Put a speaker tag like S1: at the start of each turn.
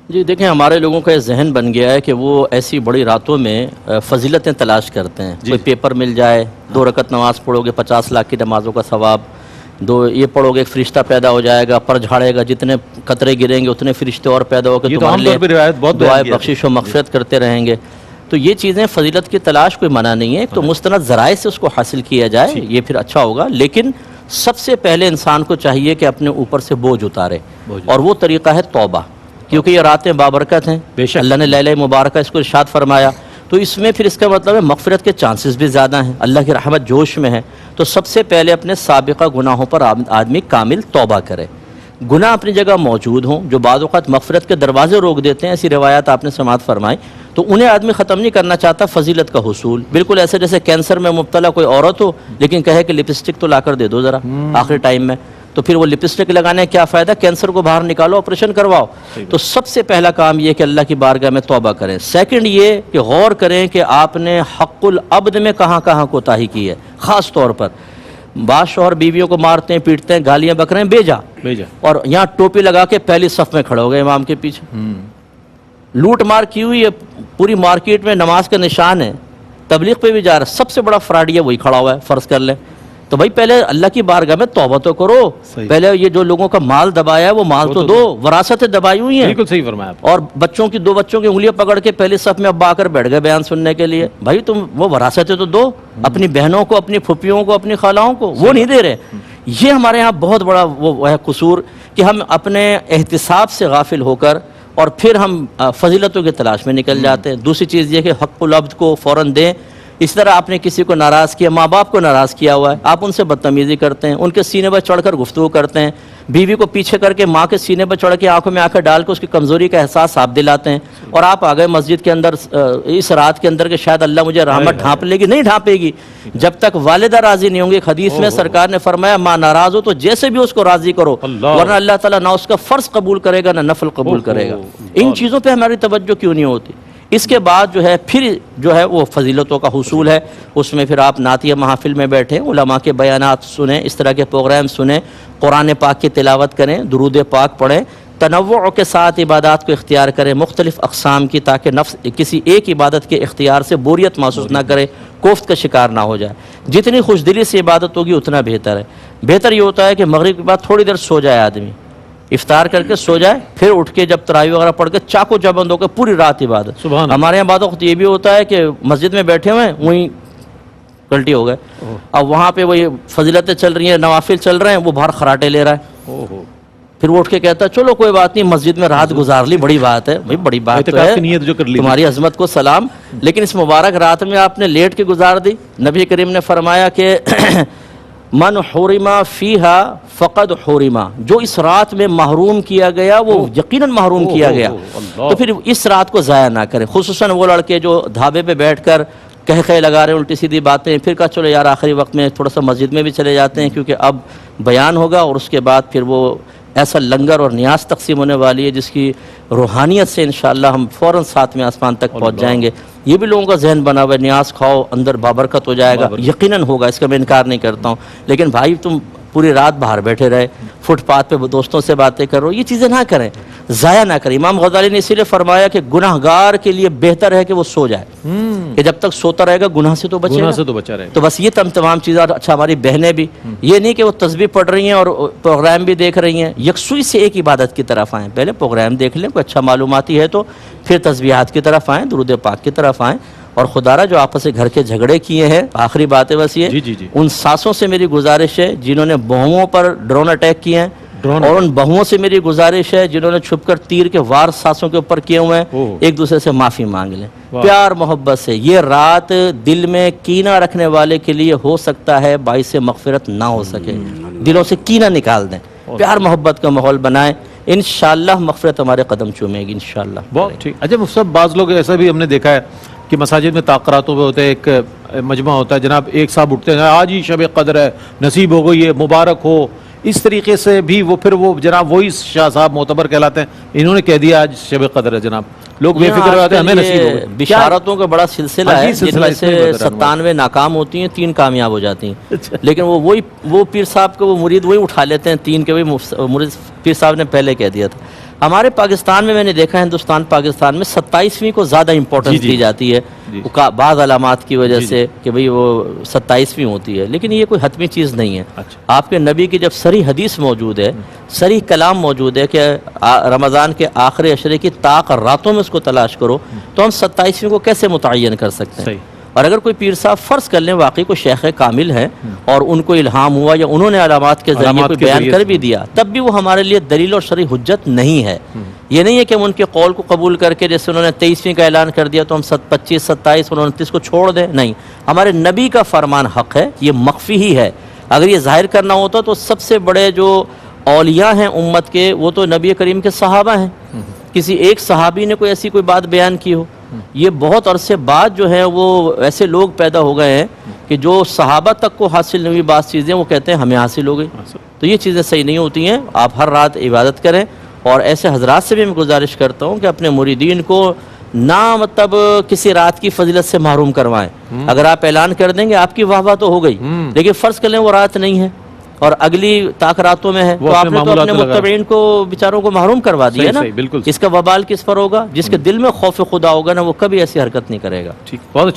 S1: جی دیکھیں، ہمارے لوگوں کا یہ ذہن بن گیا ہے کہ وہ ایسی بڑی راتوں میں فضیلتیں تلاش کرتے ہیں. کوئی پیپر مل جائے، 2 رکعت نماز پڑھو گے 50 لاکھ کی نمازوں کا ثواب، یہ پڑھو گے ایک فرشتہ پیدا ہو جائے گا، پر جھاڑے گا، جتنے قطرے گریں گے اتنے فرشتے اور پیدا ہو کے تمہارے لیے دعائے بخشش و مغفرت کرتے رہیں گے. تو یہ چیزیں فضیلت کی تلاش کوئی منع نہیں ہے، تو مستند ذرائع سے اس کو حاصل کیا جائے یہ پھر اچھا ہوگا. لیکن سب سے پہلے انسان کو چاہیے کہ اپنے اوپر سے بوجھ اتارے، اور وہ طریقہ ہے توبہ، کیونکہ یہ راتیں بابرکت ہیں. اللہ نے لیلہ مبارکہ اس کو ارشاد فرمایا، تو اس میں پھر اس کا مطلب ہے مغفرت کے چانسز بھی زیادہ ہیں، اللہ کی رحمت جوش میں ہے. تو سب سے پہلے اپنے سابقہ گناہوں پر آدمی کامل توبہ کرے. گناہ اپنی جگہ موجود ہوں جو بعض اوقات مغفرت کے دروازے روک دیتے ہیں، ایسی روایات آپ نے سماعت فرمائی، تو انہیں آدمی ختم نہیں کرنا چاہتا فضیلت کا حصول. بالکل ایسے جیسے کینسر میں مبتلا کوئی عورت ہو لیکن کہے کہ لپسٹک تو لا کر دے دو ذرا آخری ٹائم میں، تو پھر وہ لپسٹک لگانے کا کیا فائدہ؟ کینسر کو باہر نکالو، آپریشن کرواؤ. تو سب سے پہلا کام یہ کہ اللہ کی بارگاہ میں توبہ کریں. سیکنڈ یہ کہ غور کریں کہ آپ نے حق العبد میں کہاں کہاں کوتاہی کی ہے. خاص طور پر بعض شوہر بیویوں کو مارتے ہیں، پیٹتے ہیں، گالیاں بک رہے ہیں بیجا، اور یہاں ٹوپی لگا کے پہلی صف میں کھڑے ہو گئے امام کے پیچھے. لوٹ مار کی ہوئی ہے پوری مارکیٹ میں، نماز کا نشان ہے، تبلیغ پہ بھی جا رہا ہے، سب سے بڑا فراڈی ہے وہی کھڑا ہوا ہے، فرض کر لیں. تو بھائی پہلے اللہ کی بارگاہ میں توبہ تو کرو. پہلے یہ جو لوگوں کا مال دبایا ہے وہ مال تو دو، وراثتیں دبائی ہوئی ہیں.
S2: بالکل صحیح فرمایا.
S1: اور بچوں کی 2 بچوں کی انگلیاں پکڑ کے پہلی صف میں ابا آ کر بیٹھ گئے بیان سننے کے لیے. بھائی تم وہ وراثتیں تو دو اپنی بہنوں کو، اپنی پھوپھیوں کو، اپنی خالاؤں کو، وہ نہیں دے رہے. یہ ہمارے ہاں بہت بڑا وہ ہے قصور کہ ہم اپنے احتساب سے غافل ہو کر اور پھر ہم فضیلتوں کی تلاش میں نکل جاتے ہیں. دوسری چیز یہ کہ حق العبد کو فوراً دیں. اس طرح آپ نے کسی کو ناراض کیا، ماں باپ کو ناراض کیا ہوا ہے، آپ ان سے بدتمیزی کرتے ہیں، ان کے سینے پر چڑھ کر گفتگو کرتے ہیں، بیوی کو پیچھے کر کے ماں کے سینے پر چڑھ کے آنکھوں میں آنکھیں ڈال کے اس کی کمزوری کا احساس آپ دلاتے ہیں، اور آپ آ گئے مسجد کے اندر اس رات کے اندر کہ شاید اللہ مجھے رحمت ڈھانپ لے گی. نہیں ڈھانپے گی جب تک والدہ راضی نہیں ہوں گی. ایک حدیث میں سرکار نے فرمایا ماں ناراض ہو تو جیسے بھی اس کو راضی کرو، ورنہ اللہ تعالیٰ نہ اس کا فرض قبول کرے گا نہ نفل قبول کرے گا. ان چیزوں پہ ہماری توجہ کیوں نہیں ہوتی؟ اس کے بعد جو ہے پھر جو ہے وہ فضیلتوں کا حصول ہے. اس میں پھر آپ نعتیہ محافل میں بیٹھیں، علماء کے بیانات سنیں، اس طرح کے پروگرام سنیں، قرآن پاک کی تلاوت کریں، درود پاک پڑھیں، تنوع کے ساتھ عبادات کو اختیار کریں، مختلف اقسام کی، تاکہ نفس کسی ایک عبادت کے اختیار سے بوریت محسوس نہ کرے، کوفت کا شکار نہ ہو جائے. جتنی خوش دلی سے عبادت ہوگی اتنا بہتر ہے. بہتر یہ ہوتا ہے کہ مغرب کے بعد تھوڑی دیر سو جائے آدمی، افطار کر کے سو جائے، پھر اٹھ کے جب تراویح وغیرہ پڑھ کے چاقو چبند ہو کے پوری رات عبادت. ہمارے یہاں بعض وقت یہ بھی ہوتا ہے کہ مسجد میں بیٹھے ہوئے ہیں وہیں الٹی ہو گئے، اب وہاں پہ وہی فضیلتیں چل رہی ہیں، نوافل چل رہے ہیں، وہ باہر خراٹے لے رہا ہے. پھر وہ اٹھ کے کہتا ہے چلو کوئی بات نہیں، مسجد میں رات گزار لی، بڑی بات ہے. بھائی بڑی بات تو ہے، تمہاری عظمت کو سلام، لیکن اس مبارک رات میں آپ نے لیٹ کے گزار دی. نبی کریم نے فرمایا کہ من حرما فیہا فقد حرما، جو اس رات میں محروم کیا گیا وہ یقیناً محروم کیا گیا. تو پھر اس رات کو ضائع نہ کریں. خصوصاً وہ لڑکے جو ڈھابے پہ بیٹھ کر کہے لگا رہے ہیں الٹی سیدھی باتیں، پھر کہا چلو یار آخری وقت میں تھوڑا سا مسجد میں بھی چلے جاتے ہیں کیونکہ اب بیان ہوگا اور اس کے بعد پھر وہ ایسا لنگر اور نیاز تقسیم ہونے والی ہے جس کی روحانیت سے انشاءاللہ ہم فوراً 7ویں آسمان تک پہنچ جائیں گے. یہ بھی لوگوں کا ذہن بنا ہوا ہے، نیاز کھاؤ اندر بابرکت ہو جائے گا. یقیناً ہوگا، اس کا میں انکار نہیں کرتا ہوں، لیکن بھائی تم پوری رات باہر بیٹھے رہے، فٹ پاتھ پہ دوستوں سے باتیں کرو، یہ چیزیں نہ کریں، ضائع نہ کریں. امام غزالی نے اسی لیے فرمایا کہ گناہ گار کے لیے بہتر ہے کہ وہ سو جائے، کہ جب تک سوتا رہے گا گناہ سے تو بچے گا. تو بس یہ تمام چیزیں. اچھا ہماری بہنیں بھی یہ نہیں کہ وہ تسبیح پڑھ رہی ہیں اور پروگرام بھی دیکھ رہی ہیں، یکسوئی سے ایک عبادت کی طرف آئیں. پہلے پروگرام دیکھ لیں، کوئی اچھا معلوماتی ہے تو پھر تسبیحات کی طرف آئیں، درود پاک کی طرف آئیں. اور خدا را جو آپس سے گھر کے جھگڑے کیے ہیں، آخری بات ہے بس یہ، ان ساسوں سے میری گزارش ہے جنہوں نے بہوؤں پر ڈرون اٹیک کیے ہیں، اور ان بہوؤں سے میری گزارش ہے جنہوں نے چھپ کر تیر کے وار ساسوں کے اوپر کیے ہوئے ہیں، ایک دوسرے سے معافی مانگ لیں پیار محبت سے. یہ رات دل میں کینہ رکھنے والے کے لیے ہو سکتا ہے باعث مغفرت نہ ہو سکے. دلوں سے کینہ نکال دیں، پیار محبت کا ماحول بنائیں، انشاءاللہ مغفرت ہمارے قدم چومے گی انشاءاللہ.
S2: بہت ٹھیک. اچھا مفتی صاحب، بعض لوگ ایسا بھی ہم نے دیکھا ہے کہ مساجد میں تاقراتوں پہ ہوتے ہیں، ایک مجمع ہوتا ہے، جناب ایک صاحب اٹھتے ہیں آج ہی شب قدر ہے، نصیب ہو گئی ہے، مبارک ہو. اس طریقے سے بھی وہ پھر وہ جناب وہی شاہ صاحب معتبر کہلاتے ہیں، انہوں نے کہہ دیا آج شب قدر ہے، جناب لوگ بے فکر ہوتے ہیں ہمیں نصیب ہو گئی.
S1: بشارتوں کا بڑا سلسلہ ہے، جن میں سے 97 ناکام ہوتی ہیں، 3 کامیاب ہو جاتی ہیں. لیکن وہ پیر صاحب کو وہ مرید وہی اٹھا لیتے ہیں، 3 کے وہی مرید پیر صاحب نے پہلے کہہ دیا تھا. ہمارے پاکستان میں نے دیکھا ہے ہندوستان پاکستان میں 27ویں کو زیادہ امپورٹنس دی جاتی ہے بعض علامات کی وجہ سے کہ بھئی وہ 27ویں ہوتی ہے، لیکن یہ کوئی حتمی چیز نہیں ہے۔ آپ کے نبی کی جب صریح حدیث موجود ہے، صریح کلام موجود ہے کہ رمضان کے آخری عشرے کی طاق راتوں میں اس کو تلاش کرو، تو ہم 27ویں کو کیسے متعین کر سکتے ہیں؟ اور اگر کوئی پیر صاحب فرض کر لیں واقعی کوئی شیخ کامل ہے اور ان کو الہام ہوا یا انہوں نے علامات کے ذریعے کوئی بیان کر بھی دیا، تب بھی وہ ہمارے لیے دلیل اور شرعی حجت نہیں ہے۔ یہ نہیں ہے کہ ہم ان کے قول کو قبول کر کے جیسے انہوں نے 23ویں کا اعلان کر دیا تو ہم 25، 27 اور 29 کو چھوڑ دیں، نہیں، ہمارے نبی کا فرمان حق ہے، یہ مخفی ہی ہے۔ اگر یہ ظاہر کرنا ہوتا تو سب سے بڑے جو اولیاء ہیں امت کے وہ تو نبی کریم کے صحابہ ہیں، کسی ایک صحابی نے کوئی ایسی کوئی بات بیان کی ہو؟ یہ بہت عرصے بعد جو ہے وہ ایسے لوگ پیدا ہو گئے ہیں کہ جو صحابہ تک کو حاصل نہیں ہوئی بعض چیزیں وہ کہتے ہیں ہمیں حاصل ہو گئی، تو یہ چیزیں صحیح نہیں ہوتی ہیں۔ آپ ہر رات عبادت کریں، اور ایسے حضرات سے بھی میں گزارش کرتا ہوں کہ اپنے مریدین کو نہ مطلب کسی رات کی فضیلت سے محروم کروائیں۔ اگر آپ اعلان کر دیں گے آپ کی واہ واہ تو ہو گئی، لیکن فرض کر لیں وہ رات نہیں ہے اور اگلی طاق راتوں میں ہے، تو آپ نے تو اپنے متبعین کو بیچاروں کو محروم کروا دیا نا۔ اس کا وبال کس پر ہوگا؟ جس کے دل میں خوف خدا ہوگا نا وہ کبھی ایسی حرکت نہیں کرے گا۔
S2: بہت اچھی